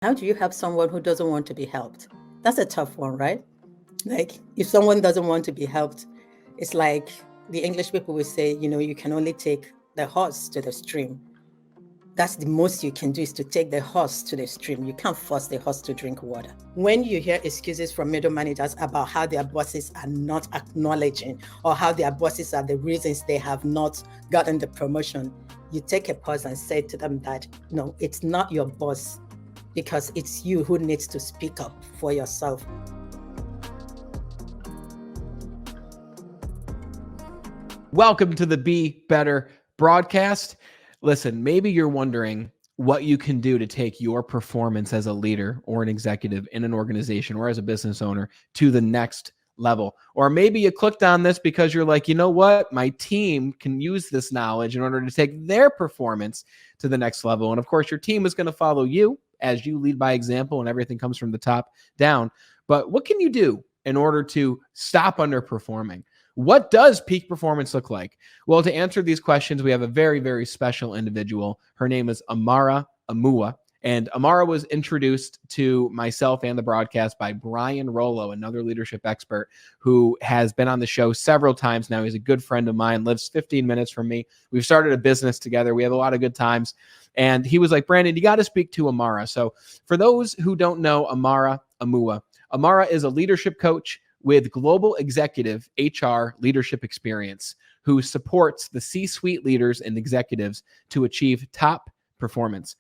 How do you help someone who doesn't want to be helped? That's a tough one, right? Like, if someone doesn't want to be helped, it's like the English people will say, you can only take the horse to the stream. That's the most you can do, is to take the horse to the stream. You can't force the horse to drink water. When you hear excuses from middle managers about how their bosses are not acknowledging, or how their bosses are the reasons they have not gotten the promotion, you take a pause and say to them that, no, it's not your boss, because it's you who needs to speak up for yourself. Welcome to the Be Better broadcast. Listen, maybe you're wondering what you can do to take your performance as a leader or an executive in an organization or as a business owner to the next level. Or maybe you clicked on this because you're like, you know what? My team can use this knowledge in order to take their performance to the next level. And of course, your team is going to follow you as you lead by example, and everything comes from the top down. But what can you do in order to stop underperforming? What does peak performance look like? Well, to answer these questions, we have a very, very special individual. Her name is Amara Emuwa. And Amara was introduced to myself and the broadcast by Brian Rollo, another leadership expert who has been on the show several times now. He's a good friend of mine, lives 15 minutes from me. We've started a business together. We have a lot of good times. And he was like, Brandon, you got to speak to Amara. So for those who don't know Amara Emuwa, Amara is a leadership coach with global executive HR leadership experience who supports the C-suite leaders and executives to achieve top performance.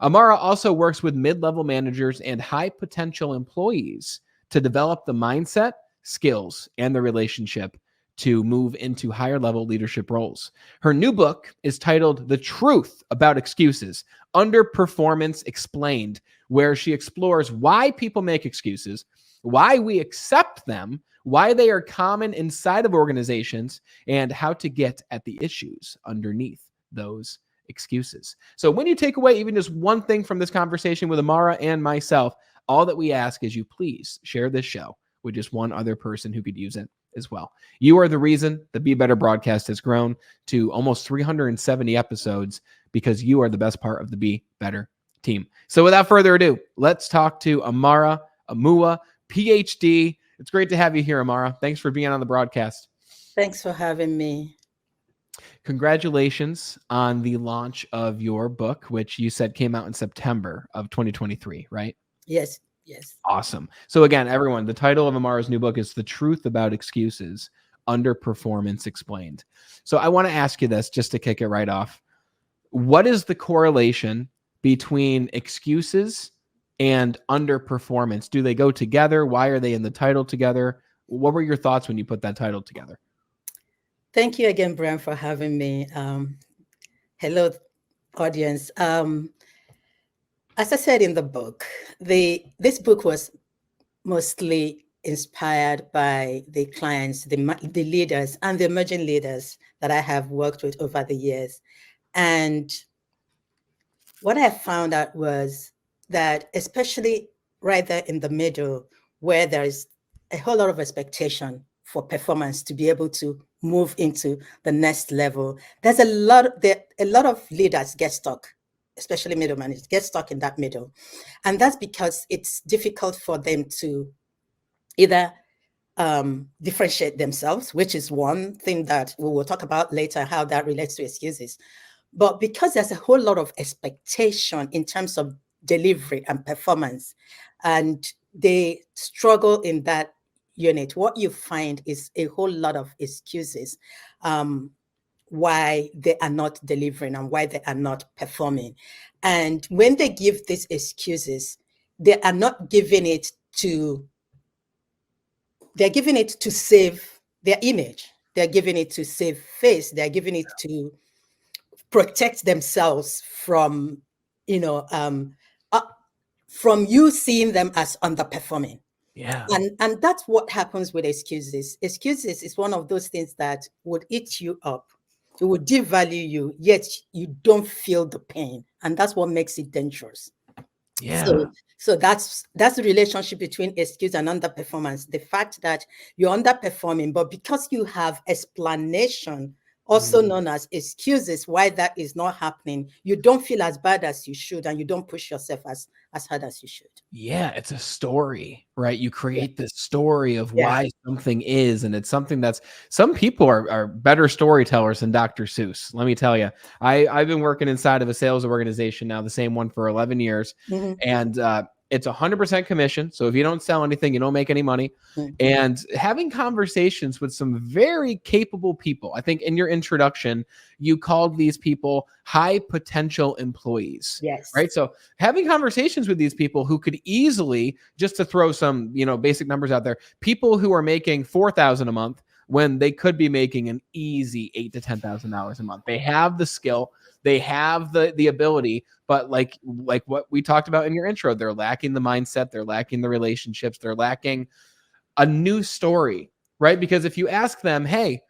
Amara also works with mid-level managers and high-potential employees to develop the mindset, skills, and the relationship to move into higher-level leadership roles. Her new book is titled The Truth About Excuses, Underperformance Explained, where she explores why people make excuses, why we accept them, why they are common inside of organizations, and how to get at the issues underneath those excuses. So when you take away even just one thing from this conversation with Amara and myself, all that we ask is you please share this show with just one other person who could use it as well. You are the reason the Be Better broadcast has grown to almost 370 episodes, because you are the best part of the Be Better team. So without further ado, let's talk to Amara Emuwa, PhD. It's great to have you here, Amara. Thanks for being on the broadcast. Thanks for having me. Congratulations on the launch of your book, which you said came out in September of 2023, right? Yes. Awesome. So again, everyone, the title of Amara's new book is The Truth About Excuses, Underperformance Explained. So I want to ask you this just to kick it right off. What is the correlation between excuses and underperformance? Do they go together? Why are they in the title together? What were your thoughts when you put that title together? Thank you again, Brian, for having me. Hello, audience. As I said in the book, this book was mostly inspired by the clients, the leaders, and the emerging leaders that I have worked with over the years. And what I found out was that, especially right there in the middle, where there is a whole lot of expectation for performance to be able to move into the next level, there's a lot of leaders get stuck, especially middle managers get stuck in that middle. And that's because it's difficult for them to either differentiate themselves, which is one thing that we will talk about later, how that relates to excuses. But because there's a whole lot of expectation in terms of delivery and performance, and they struggle in that unit, what you find is a whole lot of excuses why they are not delivering and why they are not performing. And when they give these excuses, they are not giving it to, they're giving it to save their image. They're giving it to save face. They're giving it to protect themselves from, from you seeing them as underperforming. Yeah. And that's what happens with excuses. Excuses is one of those things that would eat you up. It would devalue you, yet you don't feel the pain. And that's what makes it dangerous. Yeah. So that's the relationship between excuse and underperformance. The fact that you're underperforming, but because you have explanation also known as excuses why that is not happening. You don't feel as bad as you should, and you don't push yourself as hard as you should. Yeah, it's a story, right? You Yeah. create this story of Yeah. why something is, and it's something that's some people are better storytellers than Dr. Seuss. Let me tell you, I've been working inside of a sales organization now, the same one for 11 years, Mhm. and it's 100% commission. So if you don't sell anything, you don't make any money. Mm. And having conversations with some very capable people. I think in your introduction, you called these people high potential employees, Yes. right? So having conversations with these people who could easily, just to throw some, basic numbers out there, people who are making 4,000 a month when they could be making an easy $8,000 to $10,000 a month. They have the skill, they have the ability, but like what we talked about in your intro, they're lacking the mindset, they're lacking the relationships, they're lacking a new story, right? Because if you ask them, hey,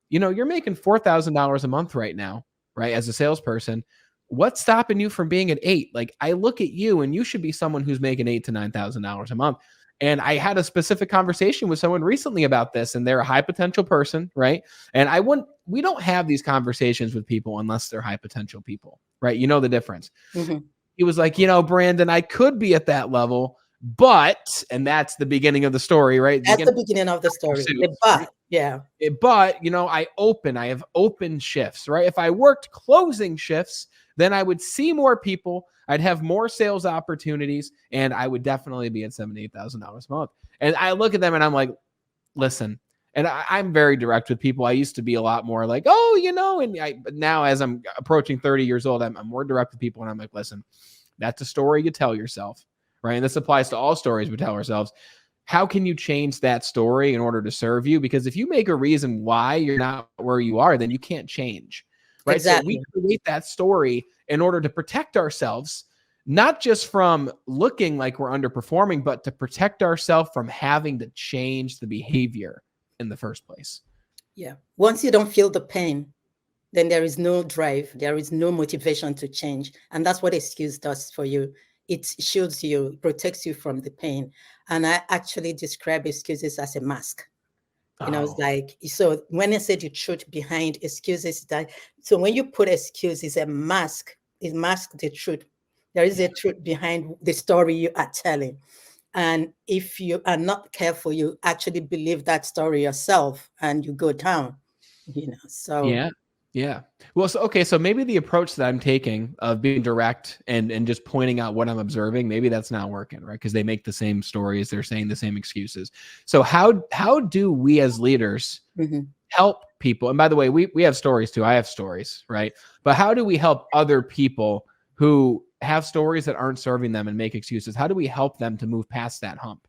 you're making $4,000 a month right now, right? As a salesperson, what's stopping you from being at 8? Like, I look at you and you should be someone who's making $8,000 to $9,000 a month. And I had a specific conversation with someone recently about this, and they're a high potential person, right? And we don't have these conversations with people unless they're high potential people, right? You know the difference. Mhm. He was like, Brandon, I could be at that level, but, and that's the beginning of the story, right? That's the beginning of the story. The Right? but, yeah. But, I have open shifts, right? If I worked closing shifts, then I would see more people. I'd have more sales opportunities, and I would definitely be at $7,000, $8,000 a month. And I look at them and I'm like, listen, and I'm very direct with people. I used to be a lot more like, but now as I'm approaching 30 years old, I'm more direct with people. And I'm like, listen, that's a story you tell yourself, right? And this applies to all stories we tell ourselves. How can you change that story in order to serve you? Because if you make a reason why you're not where you are, then you can't change, right? So we Exactly. create that story in order to protect ourselves, not just from looking like we're underperforming, but to protect ourselves from having to change the behavior in the first place. Yeah. Once you don't feel the pain, then there is no drive, there is no motivation to change. And that's what excuse does for you. It shields you, protects you from the pain. And I actually describe excuses as a mask. It's Oh, like, so when I said the truth behind excuses, that so when you put excuse, it's a mask, it masks the truth. There is yeah. a truth behind the story you are telling. And if you are not careful, you actually believe that story yourself and you go down, so. Yeah. Yeah. Well, so maybe the approach that I'm taking of being direct and just pointing out what I'm observing, maybe that's not working, right? Because they make the same stories, they're saying the same excuses. So how do we as leaders Mhm. help people? And by the way, we have stories too. I have stories, right? But how do we help other people who have stories that aren't serving them and make excuses? How do we help them to move past that hump?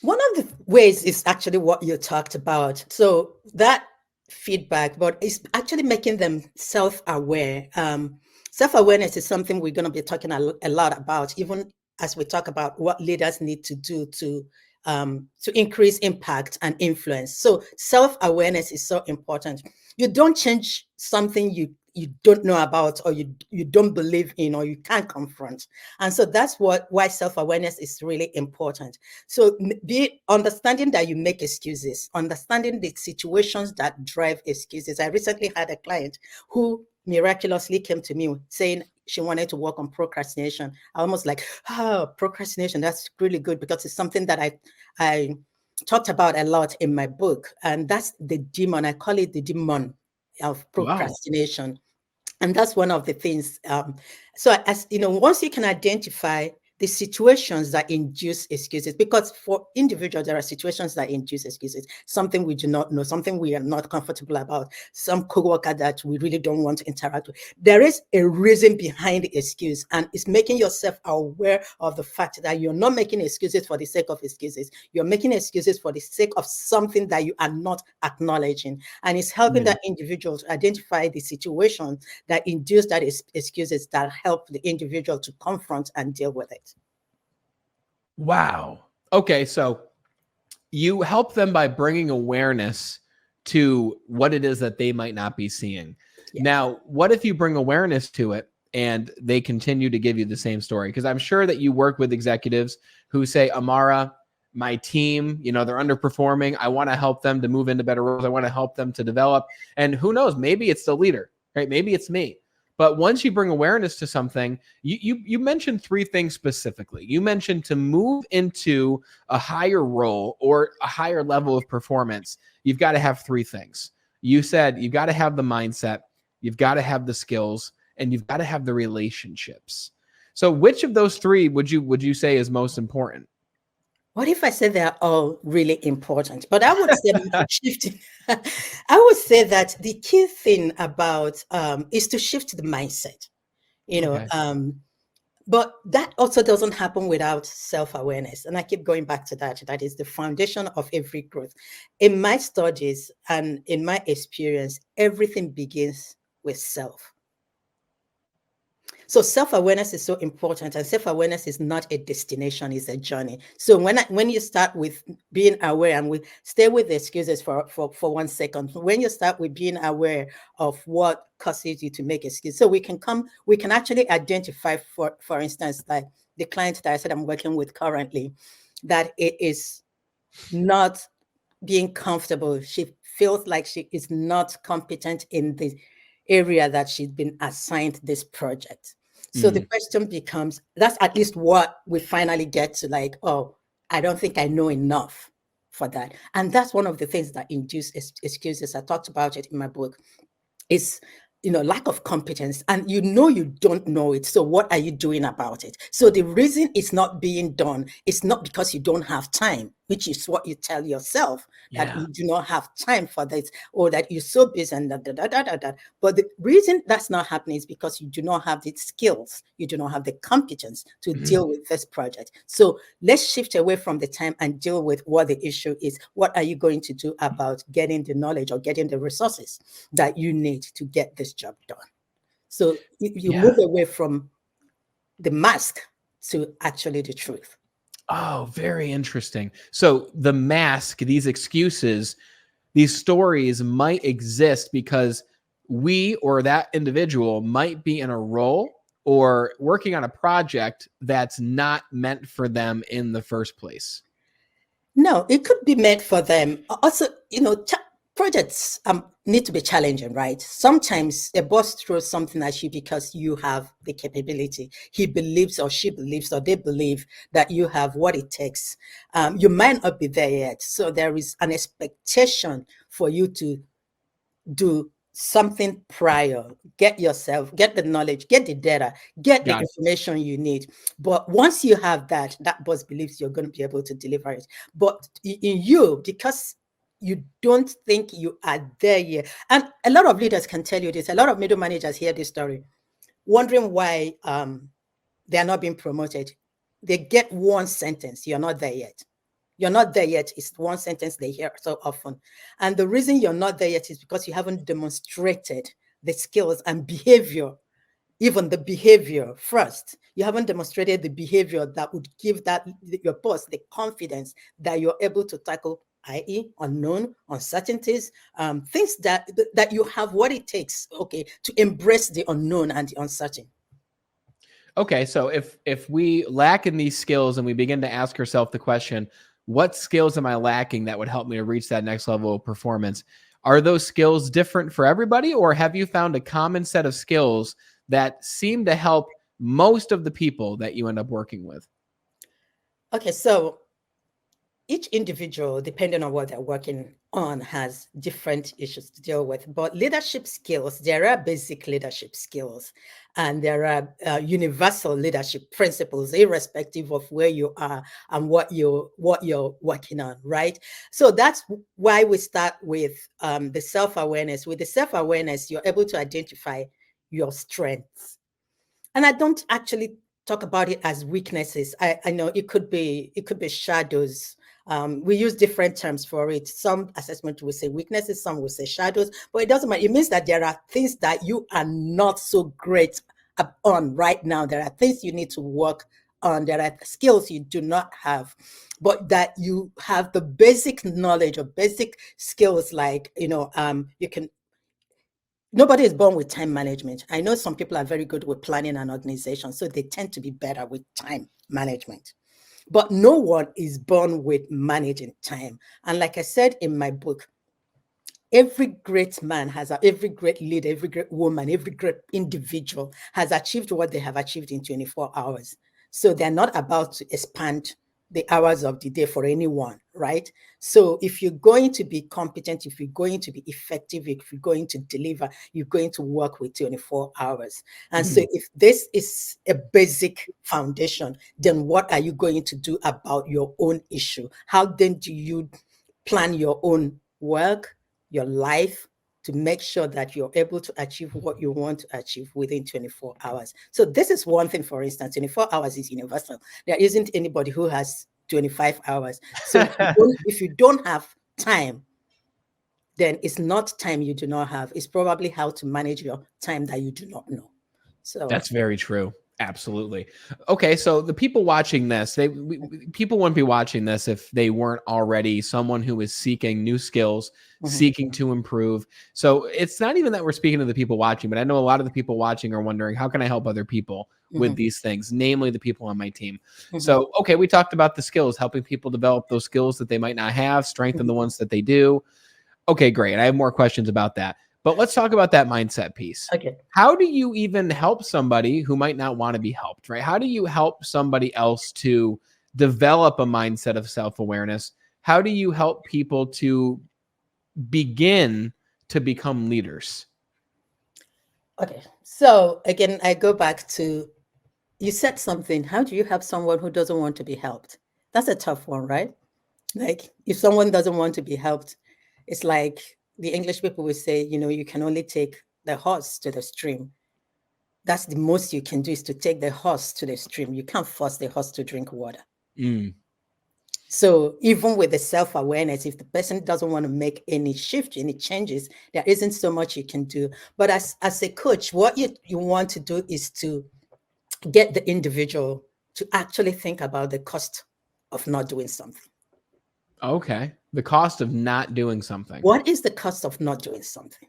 One of the ways is actually what you talked about. So that feedback, but it's actually making them self-aware. Self-awareness is something we're going to be talking a lot about, even as we talk about what leaders need to do to increase impact and influence. So self-awareness is so important. You don't change something you don't know about, or you don't believe in, or you can't confront. And so that's why self-awareness is really important. So be understanding that you make excuses, understanding the situations that drive excuses. I recently had a client who miraculously came to me saying she wanted to work on procrastination. I almost like, procrastination, that's really good, because it's something that I talked about a lot in my book. And that's the demon. I call it the demon of Wow. procrastination. And that's one of the things. So as you know, once you can identify the situations that induce excuses, because for individuals, there are situations that induce excuses, something we do not know, something we are not comfortable about, some coworker that we really don't want to interact with. There is a reason behind the excuse, and it's making yourself aware of the fact that you're not making excuses for the sake of excuses. You're making excuses for the sake of something that you are not acknowledging. And it's helping Yeah. that individual to identify the situation that induce that excuses that help the individual to confront and deal with it. Wow. Okay, so you help them by bringing awareness to what it is that they might not be seeing. Yes. Now, what if you bring awareness to it and they continue to give you the same story? Because I'm sure that you work with executives who say, Amara, my team, they're underperforming. I want to help them to move into better roles. I want to help them to develop. And who knows, maybe it's the leader, right? Maybe it's me. But once you bring awareness to something, you mentioned three things specifically. You mentioned to move into a higher role or a higher level of performance, you've got to have three things. You said you've got to have the mindset, you've got to have the skills, and you've got to have the relationships. So which of those three would you say is most important? What if I said they're all really important? But I would say shifting. I would say that the key thing about is to shift the mindset. You know, Okay. but that also doesn't happen without self-awareness. And I keep going back to that. That is the foundation of every growth. In my studies and in my experience, everything begins with self. So self-awareness is so important, and self-awareness is not a destination, it's a journey. So when you start with being aware, and we stay with the excuses for 1 second, when you start with being aware of what causes you to make excuses, so we can actually identify, for instance, like the client that I said I'm working with currently, that it is not being comfortable. She feels like she is not competent in the area that she's been assigned this project. So the Mm. question becomes, that's at least what we finally get to, like, oh, I don't think I know enough for that. And that's one of the things that induce excuses. I talked about it in my book. Is lack of competence, and you don't know it, so what are you doing about it? So the reason it's not being done is not because you don't have time, which is what you tell yourself, that Yeah. you do not have time for this, or that you're so busy and da. But the reason that's not happening is because you do not have the skills, you do not have the competence to Mhm. deal with this project. So let's shift away from the time and deal with what the issue is. What are you going to do about getting the knowledge or getting the resources that you need to get this job done? So you Yeah. move away from the mask to actually the truth. Oh, very interesting. So the mask, these excuses, these stories might exist because we or that individual might be in a role or working on a project that's not meant for them in the first place. No, it could be meant for them. Also, projects need to be challenging, right? Sometimes a boss throws something at you because you have the capability. He believes, or she believes, or they believe that you have what it takes. You might not be there yet. So there is an expectation for you to do something prior, get the knowledge, get the data, get the Got it. information you need. But once you have that, that boss believes you're going to be able to deliver it. But in you, because you don't think you are there yet, and a lot of leaders can tell you this, a lot of middle managers hear this story, wondering why they are not being promoted. They get one sentence: you're not there yet. You're not there yet is one sentence they hear so often. And the reason you're not there yet is because you haven't demonstrated the skills and behavior, even the behavior first. You haven't demonstrated the behavior that would give that your boss the confidence that you're able to tackle, i.e., unknown, uncertainties, things that you have what it takes, okay, to embrace the unknown and the uncertain. Okay, so if we lack in these skills and we begin to ask ourselves the question, what skills am I lacking that would help me to reach that next level of performance? Are those skills different for everybody, or have you found a common set of skills that seem to help most of the people that you end up working with? Okay, so each individual, depending on what they're working on, has different issues to deal with. But leadership skills, there are basic leadership skills, and there are universal leadership principles, irrespective of where you are and what you're working on, right? So that's why we start with the self-awareness. With the self-awareness, you're able to identify your strengths, and I don't actually talk about it as weaknesses. I know it could be shadows. We use different terms for it. Some assessment will say weaknesses, some will say shadows, but it doesn't matter. It means that there are things that you are not so great on right now. There are things you need to work on. There are skills you do not have, but that you have the basic knowledge or basic skills, like you can. Nobody is born with time management. I know some people are very good with planning and organization, so they tend to be better with time management. But no one is born with managing time. And like I said in my book, every great man every great leader, every great woman, every great individual has achieved what they have achieved in 24 hours. So they're not about to expand the hours of the day for anyone, right? So if you're going to be competent, if you're going to be effective, if you're going to deliver, you're going to work with 24 hours. And so Mm. if this is a basic foundation, then what are you going to do about your own issue? How then do you plan your own work, your life, to make sure that you're able to achieve what you want to achieve within 24 hours. So this is one thing, for instance, 24 hours is universal. There isn't anybody who has 25 hours. So if you don't have time, then it's not time you do not have. It's probably how to manage your time that you do not know. So That's very true. Absolutely. Okay, so the people watching this, people wouldn't be watching this if they weren't already someone who is seeking new skills, mhm, seeking to improve. So it's not even that we're speaking to the people watching, but I know a lot of the people watching are wondering, how can I help other people with mhm, these things, namely the people on my team? mhm, So, okay, we talked about the skills, helping people develop those skills that they might not have, strengthen mhm. the ones that they do. Okay, great. I have more questions about that. But let's talk about that mindset piece. Okay. How do you even help somebody who might not want to be helped, right? How do you help somebody else to develop a mindset of self awareness? How do you help people to begin to become leaders? Okay. So again, I go back to, you said something. How do you help someone who doesn't want to be helped? That's a tough one, right? Like if someone doesn't want to be helped, it's like the English people will say, you can only take the horse to the stream. That's the most you can do, is to take the horse to the stream. You can't force the horse to drink water. Mm, So even with the self-awareness, if the person doesn't want to make any shift, any changes, there isn't so much you can do. But as a coach, what you want to do is to get the individual to actually think about the cost of not doing something. okay. The cost of not doing something. What is the cost of not doing something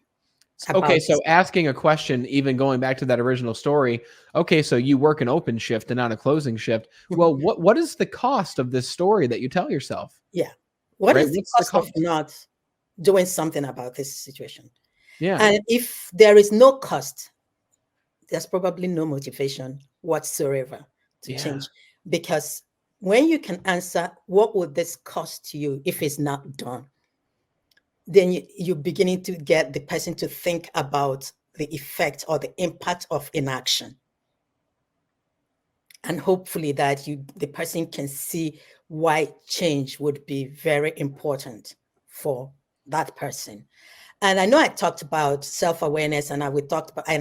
Okay, about so this? asking a question, even going back to that original story. Okay, so you work an open shift and not a closing shift. Mhm. Well, what is the cost of this story that you tell yourself? Yeah. What Right? is the What's the cost of cost? not doing something about this situation? Yeah. And if there is no cost, there's probably no motivation whatsoever to Yeah. change. Because when you can answer, what would this cost you if it's not done? Then you're beginning to get the person to think about the effect or the impact of inaction. And hopefully that the person can see why change would be very important for that person. And I know I talked about self-awareness, and I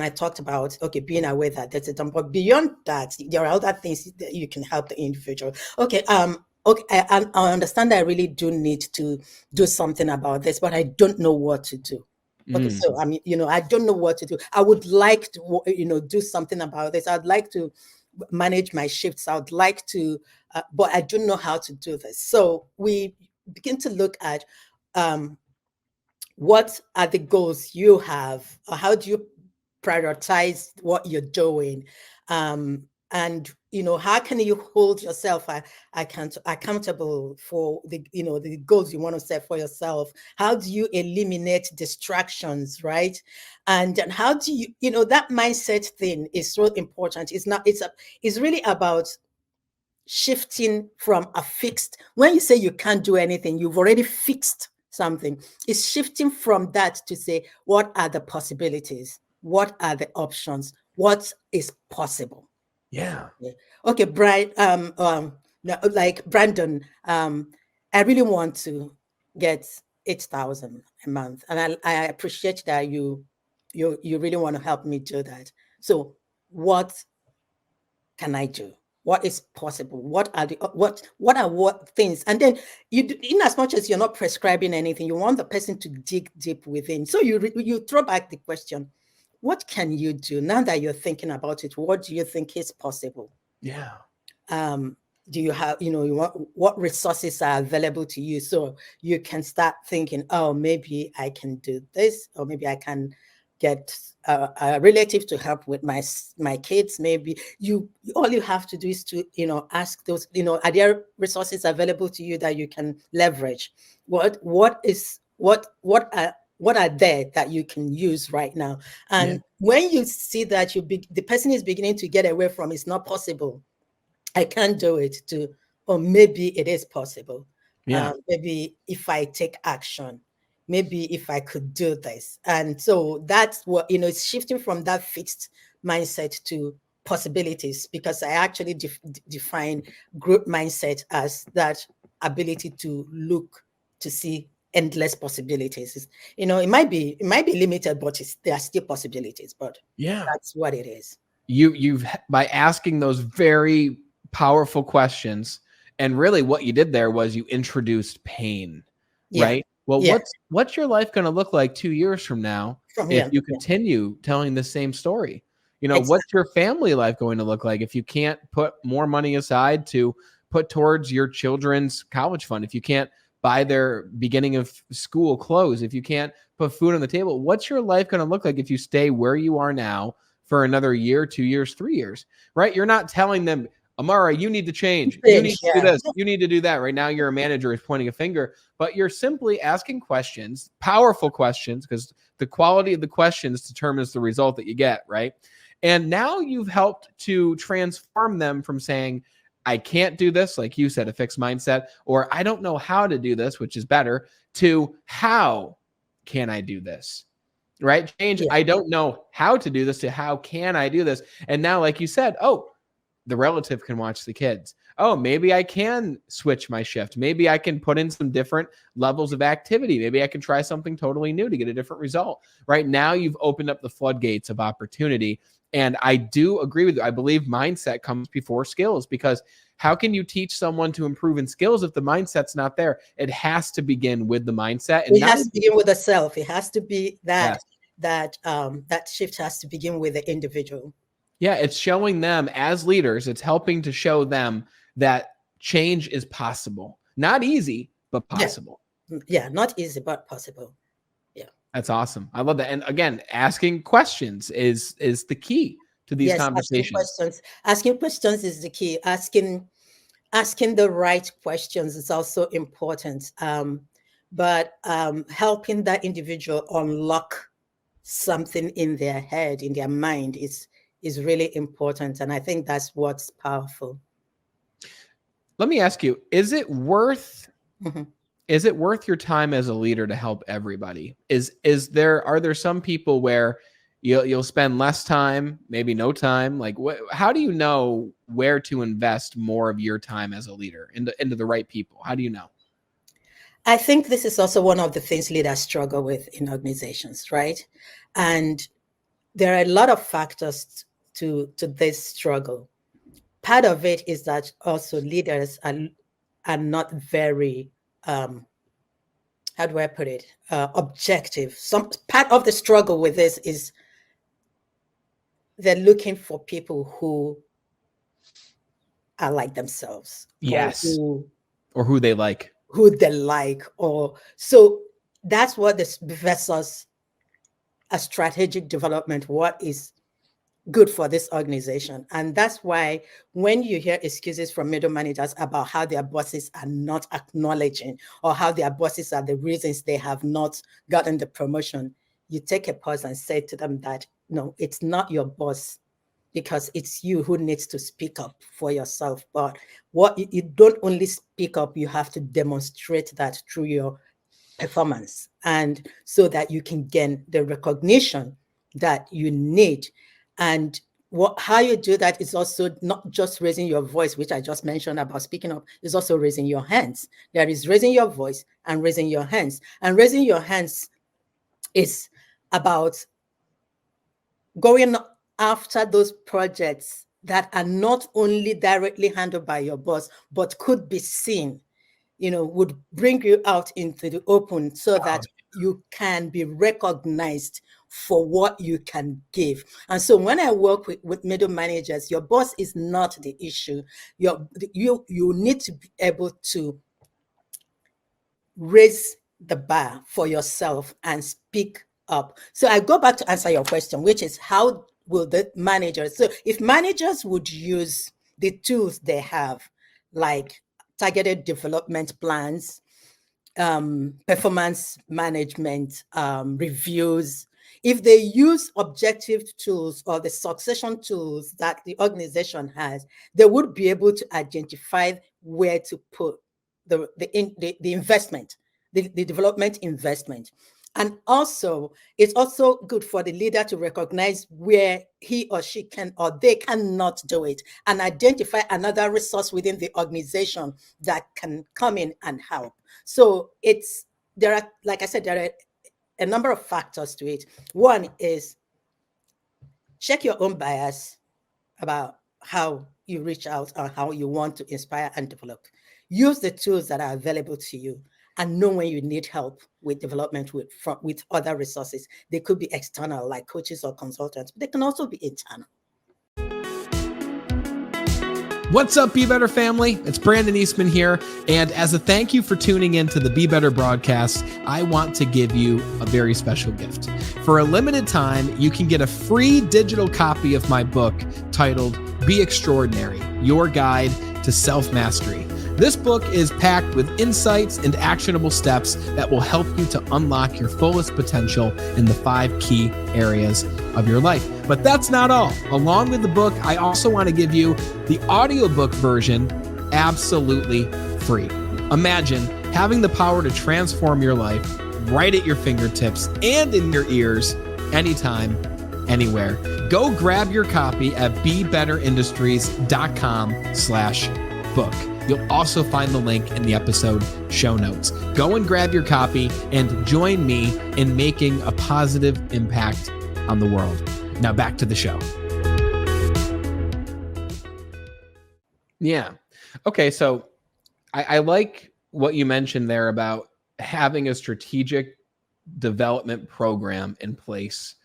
talked about, okay, being aware that there's a dump, but beyond that, there are other things that you can help the individual. Okay, I understand that I really do need to do something about this, but I don't know what to do. Okay, Mm, so I mean, I don't know what to do. I would like to, do something about this. I'd like to manage my shifts. I would like to, but I don't know how to do this. So we begin to look at, um, what are the goals you have, or how do you prioritize what you're doing, and how can you hold yourself accountable for the goals you want to set for yourself? How do you eliminate distractions, right? And then how do that mindset thing is so important. It's not it's really about shifting from a fixed, when you say you can't do anything, you've already fixed something. It's shifting from that to say, what are the possibilities? What are the options? What is possible? yeah. Yeah. Okay, Brian, like Brandon, I really want to get 8,000 a month, and I appreciate that you really want to help me do that. So, what can I do? What is possible? What are what things? And then in as much as you're not prescribing anything, you want the person to dig deep within. So you throw back the question: what can you do now that you're thinking about it? What do you think is possible? Yeah. Um, do you have what resources are available to you, so you can start thinking, oh, maybe I can do this, or maybe I can get a relative to help with my kids. Maybe you all you have to do is to ask those, are there resources available to you that you can leverage? What are there that you can use right now? Yeah. And when you see that the person is beginning to get away from it's not possible, I can't do it, to, or maybe it is possible. Yeah. Maybe if I take action, maybe if I could do this. And so that's what, it's shifting from that fixed mindset to possibilities, because I actually define growth mindset as that ability to look to see endless possibilities. It might be limited, but there are still possibilities, but Yeah. that's what it is. You've by asking those very powerful questions, and really what you did there was you introduced pain, Yeah. right? Well, Yeah. what's your life going to look like 2 years from now From if here. you Yeah. continue telling the same story? What's Exactly. your family life going to look like if you can't put more money aside to put towards your children's college fund, if you can't buy their beginning of school clothes, if you can't put food on the table? What's your life going to look like if you stay where you are now for another year, 2 years, 3 years, right? You're not telling them, Amara, you need to change. You need Change. to do Yeah. this. You need to do that. Right now, you're a manager is pointing a finger, but you're simply asking questions, powerful questions, because the quality of the questions determines the result that you get, right? And now you've helped to transform them from saying, I can't do this, like you said, a fixed mindset, or I don't know how to do this, which is better, to how can I do this? Right? Change, Yeah. I don't know how to do this, to how can I do this? And now, like you said, oh, the relative can watch the kids. Oh, maybe I can switch my shift. Maybe I can put in some different levels of activity. Maybe I can try something totally new to get a different result. Right now, you've opened up the floodgates of opportunity. And I do agree with you. I believe mindset comes before skills, because how can you teach someone to improve in skills if the mindset's not there? It has to begin with the mindset. And It now, has to begin with the self. It has to be yes. that shift has to begin with the individual. Yeah, it's showing them as leaders, it's helping to show them that change is possible. Not easy, but Yeah. possible. Yeah. Not easy, but possible. Yeah. That's awesome. I love that. And again, asking questions is the key to these Yes. Asking conversations. questions. Asking questions is the key. Asking the right questions is also important. But helping that individual unlock something in their head, in their mind, is really important. And I think that's what's powerful. Let me ask you, Mhm. is it worth your time as a leader to help everybody? Are there some people where you'll spend less time, maybe no time? Like how do you know where to invest more of your time as a leader into the right people? How do you know? I think this is also one of the things leaders struggle with in organizations, right? And there are a lot of factors to this struggle. Part of it is that also leaders are not very, how do I put it, objective. Some part of the struggle with this is they're looking for people who are like themselves, or Yes. Or who they like. who they like, or so that's what this versus a strategic development, what is good for this organization. And that's why when you hear excuses from middle managers about how their bosses are not acknowledging, or how their bosses are the reasons they have not gotten the promotion, you take a pause and say to them that no, it's not your boss, because it's you who needs to speak up for yourself. But what you don't only speak up, you have to demonstrate that through your performance, and so that you can gain the recognition that you need. And how you do that is also not just raising your voice, which I just mentioned about speaking up, is also raising your hands. There is raising your voice and raising your hands. And raising your hands is about going after those projects that are not only directly handled by your boss, but could be seen, would bring you out into the open, so Oh, that you can be recognized for what you can give. And so when I work with middle managers, your boss is not the issue. You need to be able to raise the bar for yourself and speak up. So I go back to answer your question, which is how will the managers, so if managers would use the tools they have, like targeted development plans, performance management, reviews, if they use objective tools or the succession tools that the organization has, they would be able to identify where to put the investment, the development investment. And also, it's also good for the leader to recognize where he or she can or they cannot do it and identify another resource within the organization that can come in and help. So there are, like I said, there are a number of factors to it. One is check your own bias about how you reach out or how you want to inspire and develop. Use the tools that are available to you and know when you need help with development with other resources. They could be external, like coaches or consultants, but they can also be internal. What's up, Be Better family? It's Brandon Eastman here. And as a thank you for tuning in to the Be Better broadcast, I want to give you a very special gift. For a limited time, you can get a free digital copy of my book titled Be Extraordinary, Your Guide to Self-Mastery. This book is packed with insights and actionable steps that will help you to unlock your fullest potential in the 5 key areas of your life. But that's not all. Along with the book, I also want to give you the audiobook version absolutely free. Imagine having the power to transform your life right at your fingertips and in your ears anytime, anywhere. Go grab your copy at bebetterindustriescom/book. You'll also find the link in the episode show notes. Go and grab your copy and join me in making a positive impact on the world. Now back to the show. Yeah. Okay. So I like what you mentioned there about having a strategic development program in place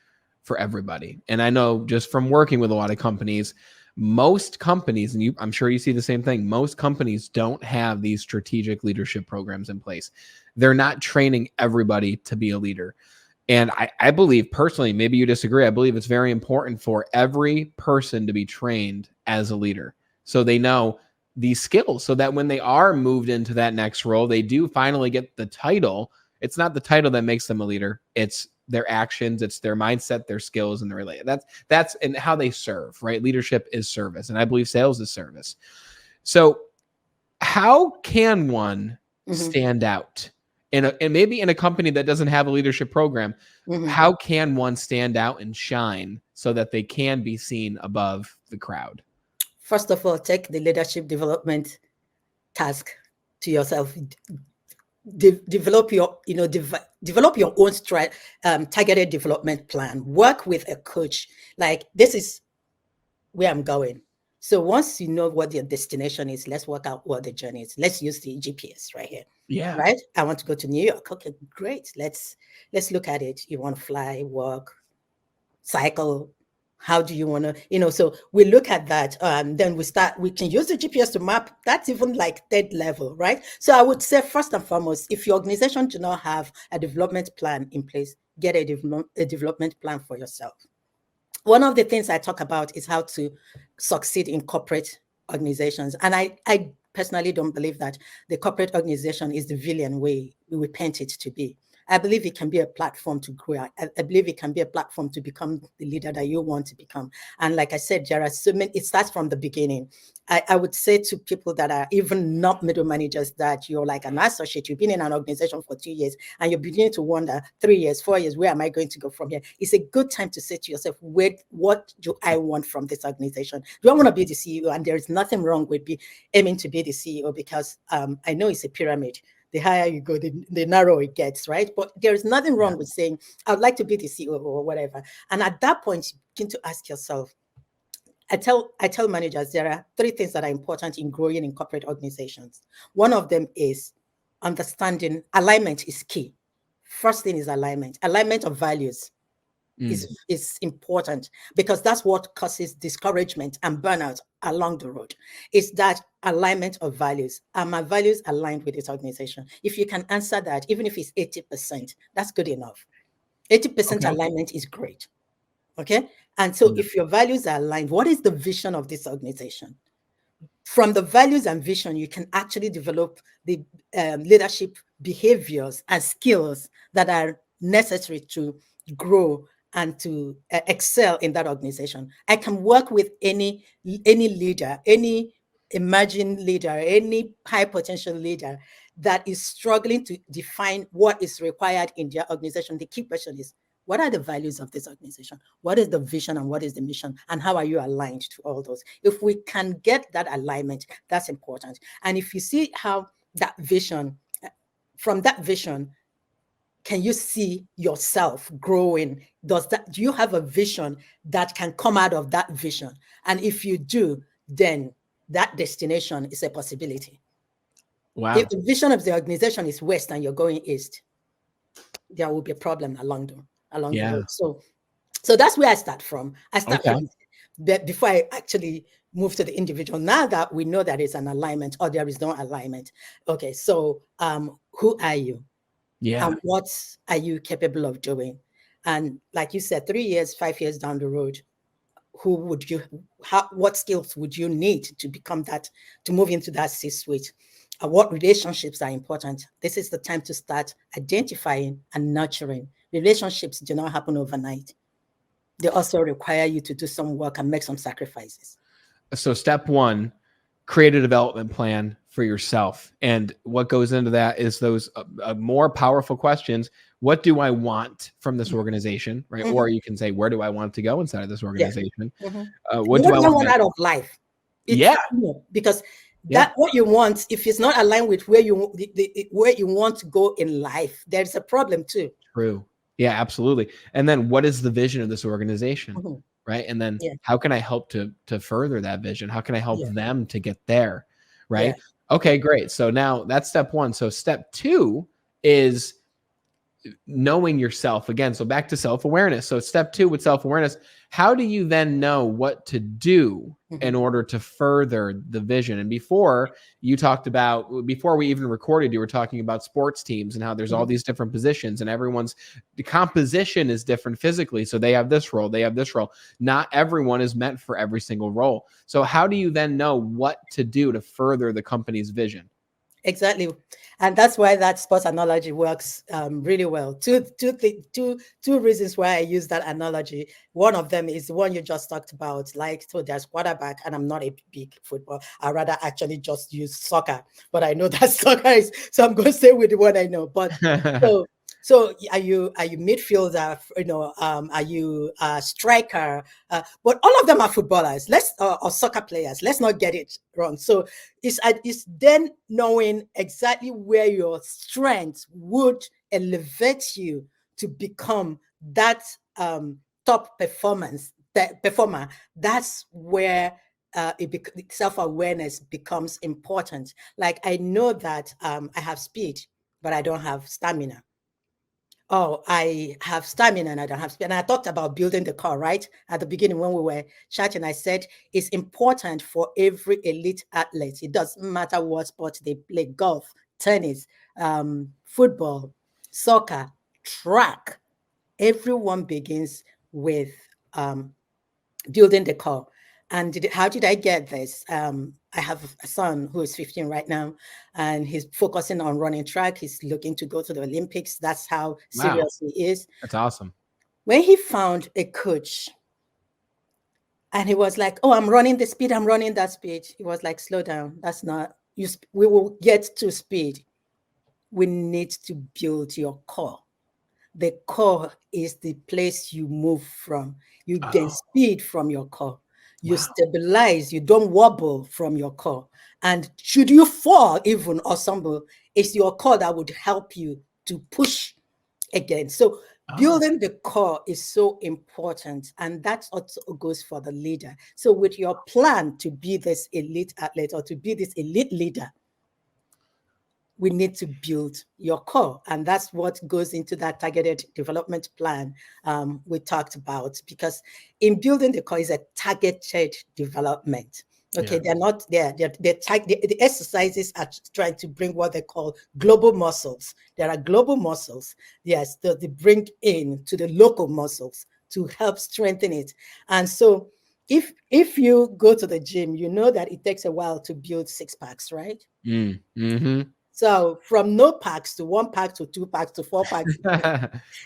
for everybody. And I know just from working with a lot of companies, most companies, and I'm sure you see the same thing, most companies don't have these strategic leadership programs in place. They're not training everybody to be a leader. And I believe personally, maybe you disagree, I believe it's very important for every person to be trained as a leader so they know these skills so that when they are moved into that next role, they do finally get the title. It's not the title that makes them a leader. It's their actions, it's their mindset, their skills, and their related. That's and how they serve, right? Leadership is service, and I believe sales is service. So how can one stand out and maybe in a company that doesn't have a leadership program? How can one stand out and shine so that they can be seen above the crowd? First of all, take the leadership development task to yourself. Develop your own targeted development plan. Work with a coach. Like, this is where I'm going. So once you know what your destination is, let's work out what the journey is. Let's use the GPS right here. Yeah. Right. I want to go to New York. Okay, great. Let's look at it. You want to fly, walk, cycle? How do you want to, so we look at that. Then we can use the GPS to map. That's even like third level, right? So I would say, first and foremost, if your organization do not have a development plan in place, get a development plan for yourself. One of the things I talk about is how to succeed in corporate organizations. And I personally don't believe that the corporate organization is the villain way we paint it to be. I believe it can be a platform to grow. I believe it can be a platform to become the leader that you want to become. And like I said, there are so many, it starts from the beginning. I would say to people that are even not middle managers that you're like an associate, you've been in an organization for 2 years and you're beginning to wonder 3 years, 4 years, where am I going to go from here? It's a good time to say to yourself, what do I want from this organization? Do I want to be the CEO? And there is nothing wrong with aiming to be the CEO, because I know it's a pyramid. The higher you go, the narrower it gets, right? But there is nothing wrong with saying, I would like to be the CEO or whatever. And at that point, you begin to ask yourself, I tell managers there are 3 things that are important in growing in corporate organizations. One of them is understanding alignment is key. First thing is alignment of values. Is important, because that's what causes discouragement and burnout along the road. It's that alignment of values. Are my values aligned with this organization? If you can answer that, even if it's 80%, that's good enough. 80% Okay. alignment is great. Okay. And so Yeah. if your values are aligned, what is the vision of this organization? From the values and vision, you can actually develop the leadership behaviors and skills that are necessary to grow and to excel in that organization. I can work with any leader, any emerging leader, any high potential leader that is struggling to define what is required in their organization. The key question is, what are the values of this organization? What is the vision and what is the mission? And how are you aligned to all those? If we can get that alignment, that's important. And if you see how that vision, from that vision, can you see yourself growing? Do you have a vision that can come out of that vision? And if you do, then that destination is a possibility. If Wow. the vision of the organization is west and you're going east, there will be a problem along the Yeah. road. So that's where I start from. I start Okay. from that before I actually move to the individual. Now that we know that it's an alignment or there is no alignment. Okay, so who are you Yeah. and what are you capable of doing? And like you said, 3 years, 5 years down the road, who would you what skills would you need to become that, to move into that C-suite? What relationships are important? This is the time to start identifying and nurturing. Relationships do not happen overnight. They also require you to do some work and make some sacrifices. So step one, create a development plan for yourself. And what goes into that is those more powerful questions. What do I want from this organization? Right. Mm-hmm. Or you can say, where do I want to go inside of this Yeah. organization? Mm-hmm. What do What I do I want want that? out of life? It's Yeah. because Yeah. that what you want, if it's not aligned with where where you want to go in life, there's a problem too. True. Yeah, absolutely. And then what is the vision of this organization? Mm-hmm. Right. And then Yeah. how can I help to further that vision? How can I help Yeah. them to get there? Yeah. Right. Okay, great. So now that's step one. So step two is knowing yourself again. So back to self-awareness. So step two with self-awareness, how do you then know what to do in Mm-hmm. order to further the vision? And before you talked about, before we even recorded, you were talking about sports teams and how there's all Mm-hmm. these different positions and everyone's the composition is different physically. So they have this role, they have this role. Not everyone is meant for every single role. So how do you then know what to do to further the company's vision? Exactly. And that's why that sports analogy works really well. Two reasons why I use that analogy. One of them is the one you just talked about, like, so there's quarterback, and I'm not a big football. I rather actually just use soccer, but I know that soccer is, so I'm going to stay with the one I know. But so, so are you midfielder? Are you a striker? But all of them are footballers. Or soccer players. Let's not get it wrong. So it's then knowing exactly where your strengths would elevate you to become that top performer. That's where self-awareness becomes important. Like, I know that I have speed, but I don't have stamina. Oh, I have stamina and I don't have speed. And I talked about building the car, right? At the beginning, when we were chatting, I said it's important for every elite athlete. It doesn't matter what sport they play: golf, tennis, football, soccer, track. Everyone begins with building the car. And how did I get this? I have a son who is 15 right now, and he's focusing on running track. He's looking to go to the Olympics. That's how Wow, serious he is. that's awesome. When he found a coach and he was like, "Oh, I'm running the speed, I'm running that speed," he was like, "Slow down. That's not you. We will get to speed. We need to build your core. The core is the place you move from. You gain Oh, speed from your core. You wow. stabilize. You don't wobble from your core. And should you fall even or stumble, it's your core that would help you to push again. So Oh, building the core is so important. And that also goes for the leader. So with your plan to be this elite athlete or to be this elite leader, we need to build your core. And that's what goes into that targeted development plan we talked about. Because in building the core is a targeted development. Okay, Yeah. they're not there. The exercises are trying to bring what they call global muscles. There are global muscles, yes, they bring in to the local muscles to help strengthen it. And so, if you go to the gym, you know that it takes a while to build six packs, right? Mm-hmm. So from no packs to one pack to two packs to four packs,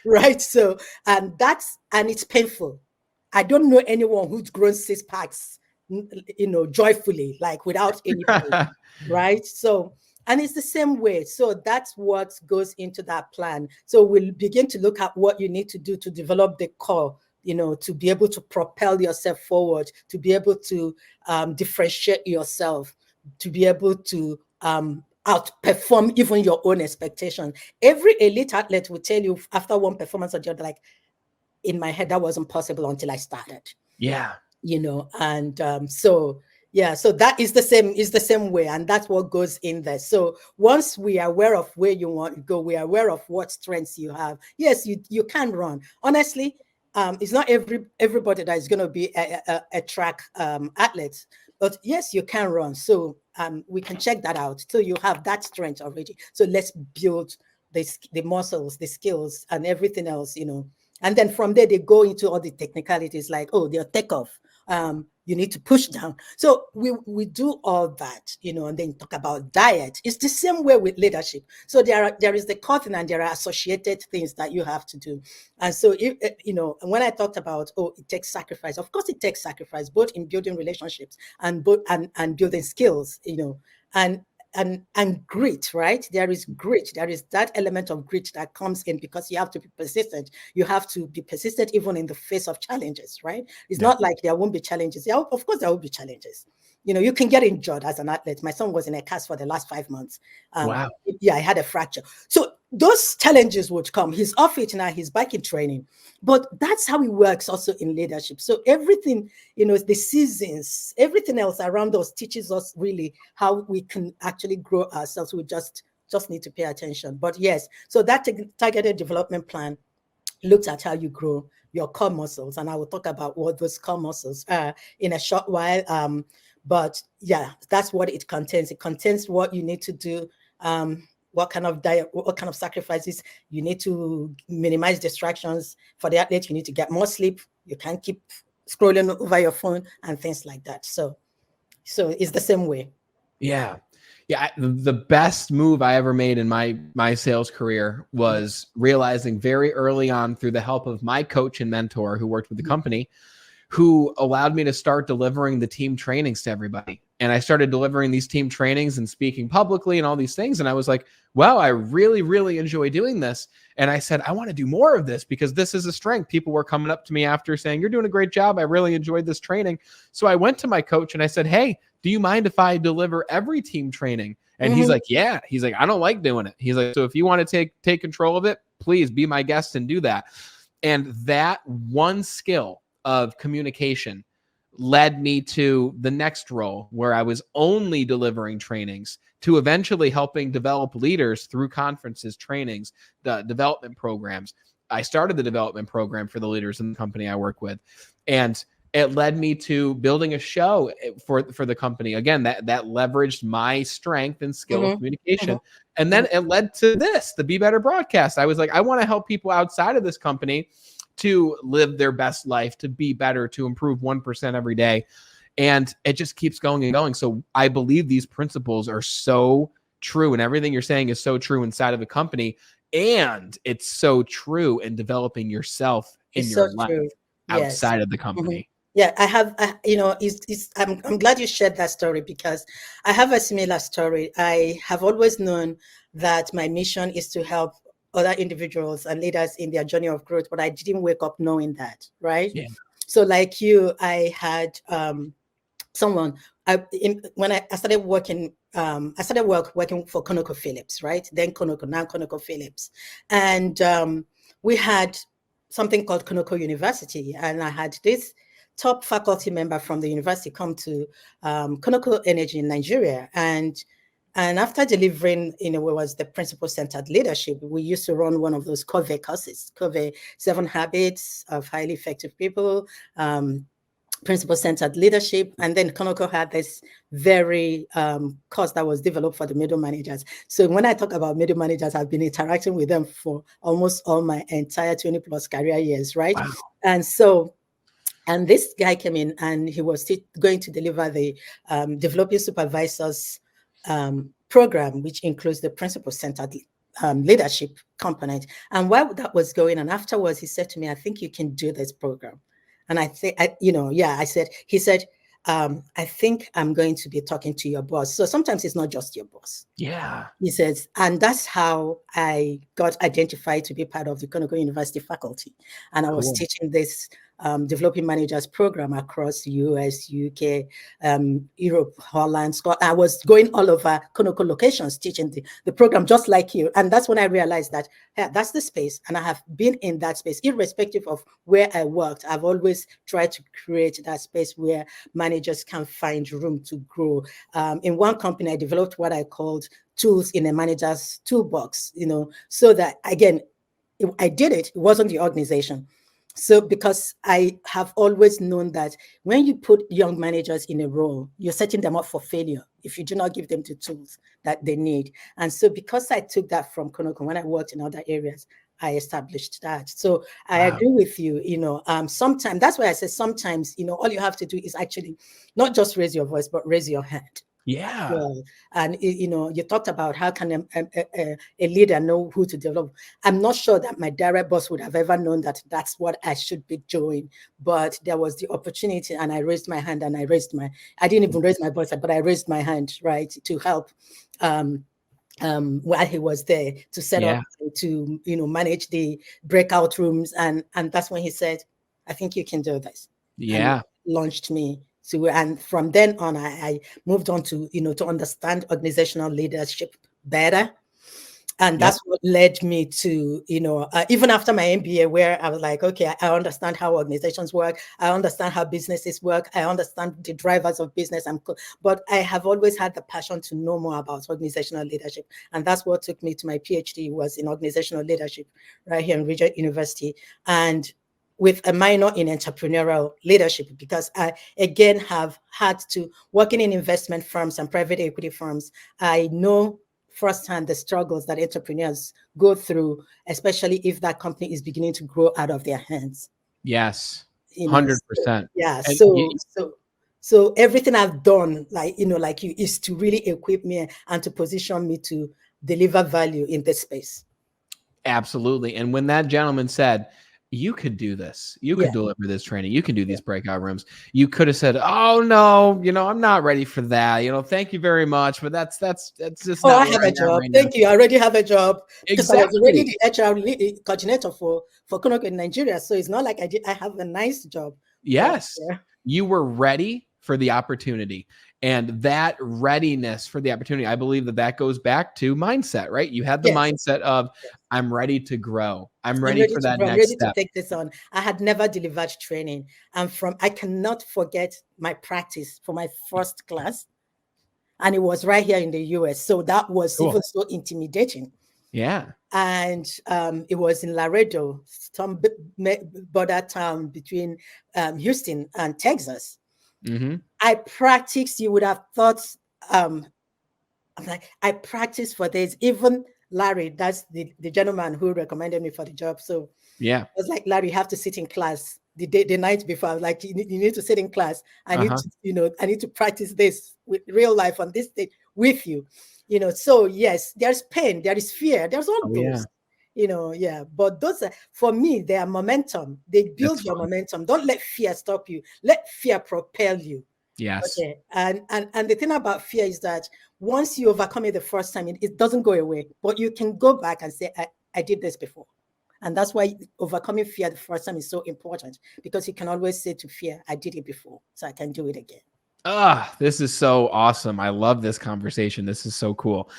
right? So, and it's painful. I don't know anyone who's grown six packs, joyfully, like without any pain, right? So, and it's the same way. So that's what goes into that plan. So we'll begin to look at what you need to do to develop the core, to be able to propel yourself forward, to be able to differentiate yourself, to be able to outperform even your own expectation. Every elite athlete will tell you after one performance or the other, like, in my head, that wasn't possible until I started. Yeah. And so yeah, so that is the same way, and that's what goes in there. So once we are aware of where you want to go, we are aware of what strengths you have. Yes, you can run. Honestly, it's not everybody that is going to be a track athlete, but yes, you can run. So we can check that out. So you have that strength already. So let's build the muscles, the skills, and everything else. And then from there, they go into all the technicalities like, oh, they'll take off. You need to push down. So we do all that, and then talk about diet. It's the same way with leadership. So there is the core thing and there are associated things that you have to do. And so when I talked about, oh, it takes sacrifice, of course it takes sacrifice, both in building relationships and building skills, and grit, right? There is grit. There is that element of grit that comes in because you have to be persistent. You have to be persistent even in the face of challenges, right? It's Yeah. not like there won't be challenges. Yeah, of course there will be challenges. You can get injured as an athlete. My son was in a cast for the last 5 months. Wow. Yeah, I had a fracture. So those challenges would come. He's off it now. He's back in training. But that's how it works also in leadership. So everything, the seasons, everything else around us teaches us really how we can actually grow ourselves. We just need to pay attention. But yes, so that targeted development plan looks at how you grow your core muscles, and I will talk about what those core muscles are in a short while. But yeah, that's what it contains. It contains what you need to do, what kind of diet, what kind of sacrifices you need to minimize distractions. For the athlete, you need to get more sleep. You can't keep scrolling over your phone and things like that. So it's the same way. Yeah. Yeah. The best move I ever made in my sales career Mhm, was realizing very early on through the help of my coach and mentor who worked with the mhm, company, who allowed me to start delivering the team trainings to everybody. And I started delivering these team trainings and speaking publicly and all these things. And I was like, wow, I really, really enjoy doing this. And I said, I want to do more of this because this is a strength. People were coming up to me after saying, you're doing a great job. I really enjoyed this training. So I went to my coach and I said, hey, do you mind if I deliver every team training? And he's mhm. like, yeah. He's like, I don't like doing it. He's like, so if you want to take control of it, please be my guest and do that. And that one skill of communication led me to the next role where I was only delivering trainings to eventually helping develop leaders through conferences, trainings, the development programs. I started the development program for the leaders in the company I work with. And it led me to building a show for the company. Again, that leveraged my strength and skill of Mhm, mhm, communication. And then mhm. it led to this, the Be Better broadcast. I was like, I want to help people outside of this company to live their best life, to be better, to improve 1% every day. And it just keeps going and going. So I believe these principles are so true, and everything you're saying is so true inside of the company. And it's so true in developing yourself in It's your so life true. Yes. outside of the Mhm. company. Yeah, I have, I'm glad you shared that story because I have a similar story. I have always known that my mission is to help other individuals and leaders in their journey of growth, but I didn't wake up knowing that, right? Yeah. So like you, I had someone when I started working I started working for ConocoPhillips, right? Then Conoco, now ConocoPhillips. And we had something called Conoco University, and I had this top faculty member from the university come to Conoco Energy in Nigeria. And after delivering, what was the principle centered leadership, we used to run one of those Covey courses, Covey 7 Habits of Highly Effective People, principle-centered leadership. And then Konoko had this very course that was developed for the middle managers. So when I talk about middle managers, I've been interacting with them for almost all my entire 20 plus career years, right? Wow. And so, and this guy came in and he was going to deliver the developing supervisors program, which includes the principle-centered leadership component. And while that was going on, afterwards, he said to me, I think you can do this program. And I think, I said, he said, I think I'm going to be talking to your boss. So sometimes it's not just your boss. Yeah. He says, and that's how I got identified to be part of the Konoko University faculty. And I was Cool. teaching this developing managers program across the US, UK, Europe, Holland, Scotland. I was going all over Konoko locations teaching the program just like you. And that's when I realized that that's the space. And I have been in that space, irrespective of where I worked. I've always tried to create that space where managers can find room to grow. In one company, I developed what I called tools in a manager's toolbox, so that, again, I did it. It wasn't the organization. So because I have always known that when you put young managers in a role, you're setting them up for failure if you do not give them the tools that they need. And so because I took that from Konoko, when I worked in other areas, I established that. So I Wow. agree with you, sometimes, that's why I say sometimes, all you have to do is actually not just raise your voice, but raise your hand. Yeah. Well, and you talked about how can a leader know who to develop. I'm not sure that my direct boss would have ever known that that's what I should be doing, but there was the opportunity, and I raised my hand, and I didn't even raise my voice, but I raised my hand, right, to help. While he was there to set up, Yeah. to manage the breakout rooms, and that's when he said, I think you can do this, and Yeah. launched me to. And from then on, I moved on to to understand organizational leadership better. And Yep. that's what led me to, even after my MBA, where I was like, okay, I understand how organizations work. I understand how businesses work. I understand the drivers of business. But I have always had the passion to know more about organizational leadership. And that's what took me to my PhD, was in organizational leadership right here in Regent University. And with a minor in entrepreneurial leadership, because I, again, have had to, working in investment firms and private equity firms, I know firsthand the struggles that entrepreneurs go through, especially if that company is beginning to grow out of their hands. Yes. So, 100%. yeah. And So everything I've done, like you, is to really equip me and to position me to deliver value in this space. absolutely. And when that gentleman said, you could do this, you Yeah. could deliver this training, you can do these breakout rooms, you could have said, oh no, I'm not ready for that. Thank you very much. But that's just Oh, I not where have a I am job. right now. Thank you. I already have a job because I was already Exactly. the HR coordinator for Konoko in Nigeria. So it's not like I have a nice job. But Yes. yeah. You were ready for the opportunity. And that readiness for the opportunity, I believe that goes back to mindset, right? You had the Yes. mindset of, I'm ready to grow. I'm I'm ready ready for to that grow. I'm next ready to step. take this on. I had never delivered training. I cannot forget my practice for my first class. And it was right here in the US. So that was Cool. even so intimidating. Yeah. And it was in Laredo, some border town between Houston and Texas. Mm-hmm. I practiced, you would have thought, um, I'm like, I practiced for this. Even Larry, that's the gentleman who recommended me for the job. So Yeah. I was like, Larry, you have to sit in class the night before. I was like, you need to sit in class. I need Uh-huh. to, I need to practice this with real life on this day with you. So yes, there's pain, there is fear, there's all Oh, yeah. those, yeah. But those are, for me, they are momentum. They build That's your fun. momentum. Don't let fear stop you. Let fear propel you. Yes. Okay. And the thing about fear is that once you overcome it the first time, it doesn't go away. But you can go back and say, I did this before. And that's why overcoming fear the first time is so important, because you can always say to fear, I did it before, so I can do it again. This is so awesome. I love this conversation. This is so cool.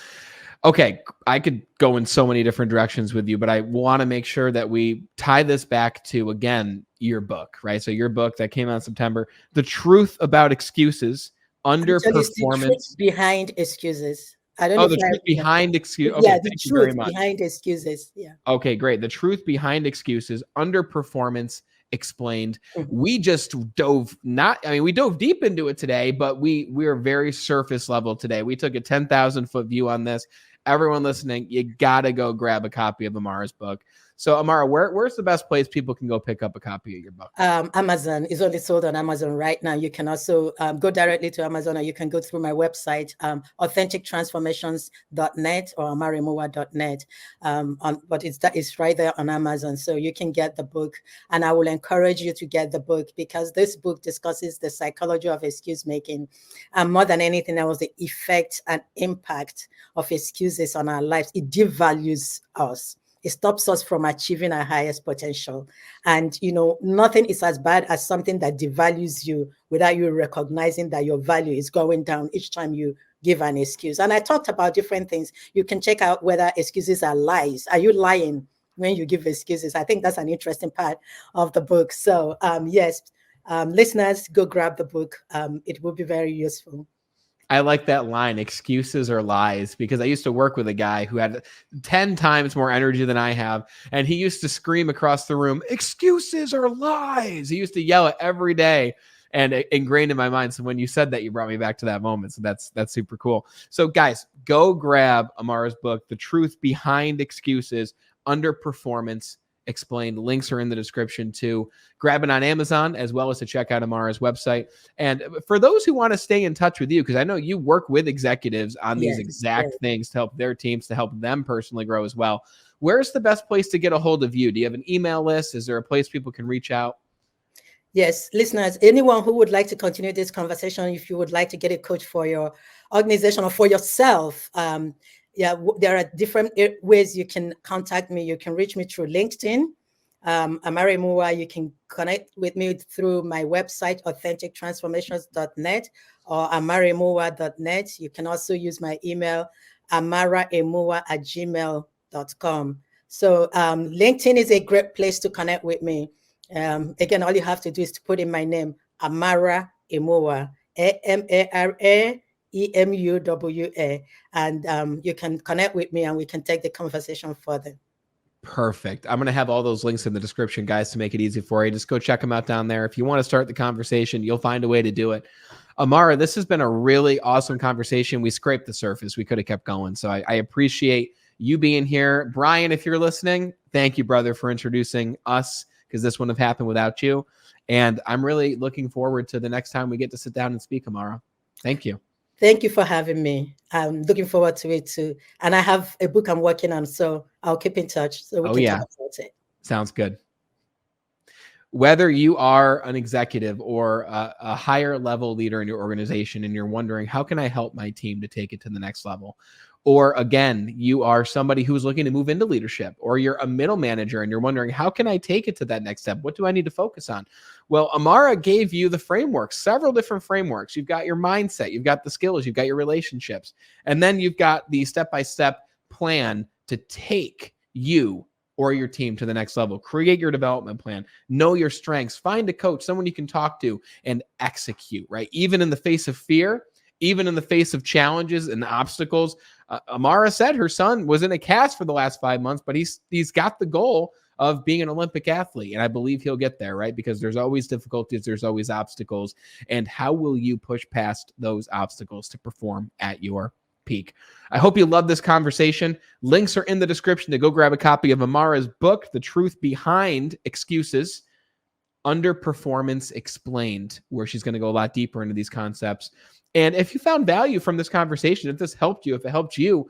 Okay, I could go in so many different directions with you, but I want to make sure that we tie this back to, again, your book, right? So your book that came out in September, The Truth About Excuses, Actually, it's the truth Underperformance. behind excuses. I don't know Oh, if the truth I, behind excuse. Okay, yeah, the thank you very truth much. behind excuses. Yeah. Okay, great. The truth behind excuses, underperformance, Explained. Mhm. We just we dove deep into it today, but we are very surface level today. We took a 10,000-foot view on this. Everyone listening, you got to go grab a copy of Amara's book. So Amara, where's the best place people can go pick up a copy of your book? Amazon is only sold on Amazon right now. You can also go directly to Amazon, or you can go through my website, authentictransformations.net or amaraemuwa.net. But it's right there on Amazon. So you can get the book, and I will encourage you to get the book, because this book discusses the psychology of excuse making, and more than anything else, the effect and impact of excuses on our lives. It devalues us. It stops us from achieving our highest potential. And, nothing is as bad as something that devalues you without you recognizing that your value is going down each time you give an excuse. And I talked about different things. You can check out whether excuses are lies. Are you lying when you give excuses? I think that's an interesting part of the book. So, yes, listeners, go grab the book. It will be very useful. I like that line, excuses or lies, because I used to work with a guy who had 10 times more energy than I have. And he used to scream across the room, excuses or lies. He used to yell it every day, and it ingrained in my mind. So when you said that, you brought me back to that moment. So that's super cool. So guys, go grab Amara's book, The Truth Behind Excuses, Underperformance Explained. Links are in the description to grab it on Amazon, as well as to check out Amara's website. And for those who want to stay in touch with you, because I know you work with executives on these Yes, exact yes. things to help their teams, to help them personally grow as well, where's the best place to get a hold of you? Do you have an email list? Is there a place people can reach out? Yes, listeners, anyone who would like to continue this conversation, if you would like to get a coach for your organization or for yourself, there are different ways you can contact me. You can reach me through LinkedIn, Amara Emuwa. You can connect with me through my website, authentictransformations.net or amaraemuwa.net. You can also use my email, amaraemuwa@gmail.com. So LinkedIn is a great place to connect with me. Again, all you have to do is to put in my name, Amara Emuwa, AMARA EMUWA, and you can connect with me and we can take the conversation further. Perfect. I'm going to have all those links in the description, guys, to make it easy for you. Just go check them out down there. If you want to start the conversation, you'll find a way to do it. Amara, this has been a really awesome conversation. We scraped the surface. We could have kept going. So I appreciate you being here. Brian, if you're listening, thank you, brother, for introducing us, because this wouldn't have happened without you. And I'm really looking forward to the next time we get to sit down and speak, Amara. Thank you. Thank you for having me. I'm looking forward to it too. And I have a book I'm working on, so I'll keep in touch so we can talk about it. Sounds good. Whether you are an executive or a higher level leader in your organization and you're wondering, how can I help my team to take it to the next level? Or again, you are somebody who's looking to move into leadership, or you're a middle manager and you're wondering, how can I take it to that next step? What do I need to focus on? Well, Amara gave you the framework, several different frameworks. You've got your mindset, you've got the skills, you've got your relationships, and then you've got the step-by-step plan to take you or your team to the next level. Create your development plan, know your strengths, find a coach, someone you can talk to, and execute, right? Even in the face of fear, even in the face of challenges and obstacles. Amara said her son was in a cast for the last 5 months, but he's got the goal of being an Olympic athlete. And I believe he'll get there, right? Because there's always difficulties, there's always obstacles. And how will you push past those obstacles to perform at your peak? I hope you love this conversation. Links are in the description to go grab a copy of Amara's book, The Truth Behind Excuses, Underperformance Explained, where she's going to go a lot deeper into these concepts. And if you found value from this conversation, if this helped you, if it helped you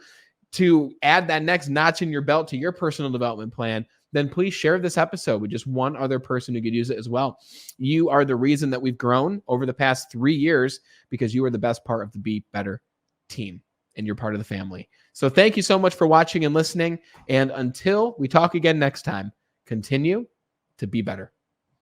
to add that next notch in your belt to your personal development plan, then please share this episode with just one other person who could use it as well. You are the reason that we've grown over the past 3 years, because you are the best part of the Be Better team and you're part of the family. So thank you so much for watching and listening. And until we talk again next time, continue to be better.